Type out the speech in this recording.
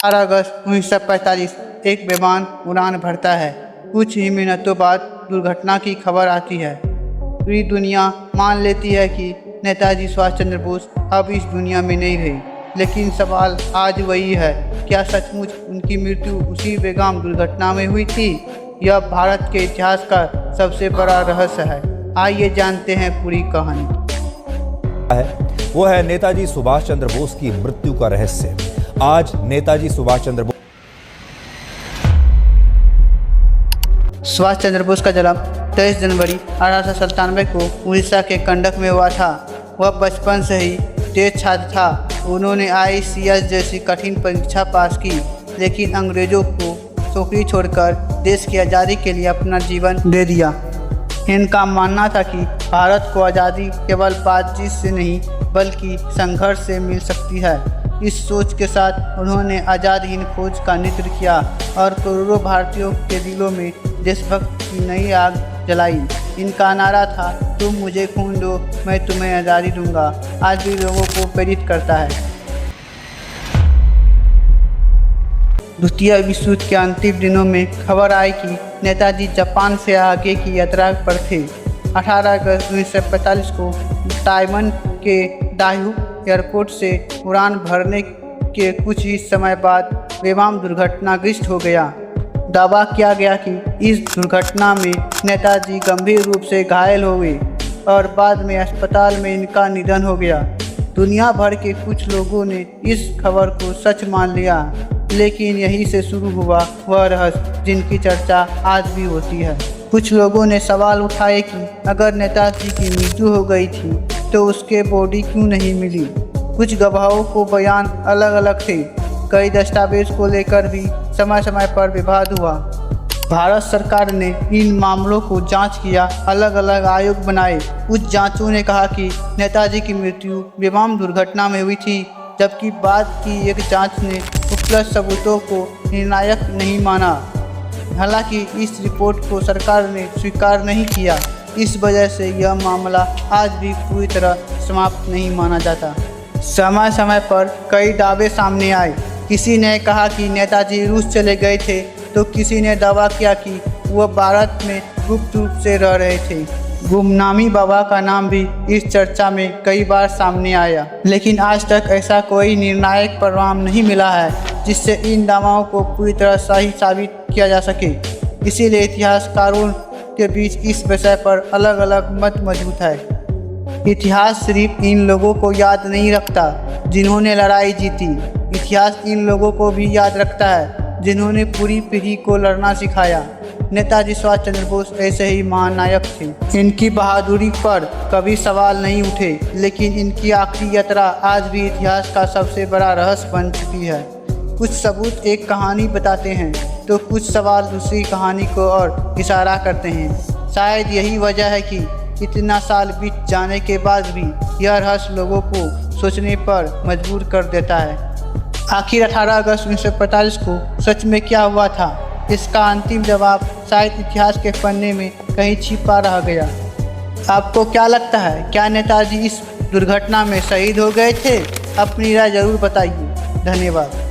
18 अगस्त 1945 एक विमान उड़ान भरता है। कुछ ही मिनटों बाद दुर्घटना की खबर आती है। पूरी दुनिया मान लेती है कि नेताजी सुभाष चंद्र बोस अब इस दुनिया में नहीं रहे। लेकिन सवाल आज वही है, क्या सचमुच उनकी मृत्यु उसी बेगाम दुर्घटना में हुई थी? यह भारत के इतिहास का सबसे बड़ा रहस्य है। आइए जानते हैं पूरी कहानी। वो है नेताजी सुभाष चंद्र बोस की मृत्यु का रहस्य। आज नेताजी सुभाष चंद्र बोस का जन्म 23 जनवरी 1897 को उड़ीसा के कंडक में हुआ था। वह बचपन से ही तेज छात्र था। उन्होंने ICS जैसी कठिन परीक्षा पास की, लेकिन अंग्रेजों को नौकरी छोड़कर देश की आज़ादी के लिए अपना जीवन दे दिया। इनका मानना था कि भारत को आज़ादी केवल बातचीत से नहीं बल्कि संघर्ष से मिल सकती है। इस सोच के साथ उन्होंने आज़ाद हिंद फौज का नेतृत्व किया और करोड़ों भारतीयों के दिलों में देशभक्ति की नई आग जलाई। इनका नारा था, तुम मुझे खून दो, मैं तुम्हें आज़ादी दूंगा। आज भी लोगों को प्रेरित करता है। द्वितीय विश्व युद्ध के अंतिम दिनों में खबर आई कि नेताजी जापान से आगे की यात्रा पर थे। 18 अगस्त 1945 को ताइवान के दाह्यू एयरपोर्ट से उड़ान भरने के कुछ ही समय बाद विमान दुर्घटनाग्रस्त हो गया। दावा किया गया कि इस दुर्घटना में नेताजी गंभीर रूप से घायल हो गए और बाद में अस्पताल में इनका निधन हो गया। दुनिया भर के कुछ लोगों ने इस खबर को सच मान लिया, लेकिन यहीं से शुरू हुआ वह रहस्य जिनकी चर्चा आज भी होती है। कुछ लोगों ने सवाल उठाए कि अगर नेताजी की मृत्यु हो गई थी तो उसके बॉडी क्यों नहीं मिली। कुछ गवाहों को बयान अलग अलग थे। कई दस्तावेज को लेकर भी समय समय पर विवाद हुआ। भारत सरकार ने इन मामलों को जांच किया, अलग अलग आयोग बनाए। कुछ जांचों ने कहा कि नेताजी की मृत्यु विमान दुर्घटना में हुई थी, जबकि बाद की एक जांच ने उपलब्ध सबूतों को निर्णायक नहीं माना। हालांकि इस रिपोर्ट को सरकार ने स्वीकार नहीं किया। इस वजह से यह मामला आज भी पूरी तरह समाप्त नहीं माना जाता। समय समय पर कई दावे सामने आए। किसी ने कहा कि नेताजी रूस चले गए थे, तो किसी ने दावा किया कि वह भारत में गुप्त रूप से रह रहे थे। गुमनामी बाबा का नाम भी इस चर्चा में कई बार सामने आया, लेकिन आज तक ऐसा कोई निर्णायक प्रमाण नहीं मिला है जिससे इन दावाओं को पूरी तरह सही साबित किया जा सके। इसीलिए इतिहासकारों के बीच इस विषय पर अलग अलग मत मौजूद है। इतिहास सिर्फ इन लोगों को याद नहीं रखता जिन्होंने लड़ाई जीती, इतिहास इन लोगों को भी याद रखता है जिन्होंने पूरी पीढ़ी को लड़ना सिखाया। नेताजी सुभाष चंद्र बोस ऐसे ही महानायक थे। इनकी बहादुरी पर कभी सवाल नहीं उठे, लेकिन इनकी आखिरी यात्रा आज भी इतिहास का सबसे बड़ा रहस्य बन चुकी है। कुछ सबूत एक कहानी बताते हैं तो कुछ सवाल दूसरी कहानी को और इशारा करते हैं। शायद यही वजह है कि इतना साल बीत जाने के बाद भी यह रहस्य लोगों को सोचने पर मजबूर कर देता है। आखिर 18 अगस्त 1945 को सच में क्या हुआ था? इसका अंतिम जवाब शायद इतिहास के पन्ने में कहीं छिपा रह गया। आपको क्या लगता है, क्या नेताजी इस दुर्घटना में शहीद हो गए थे? अपनी राय जरूर बताइए। धन्यवाद।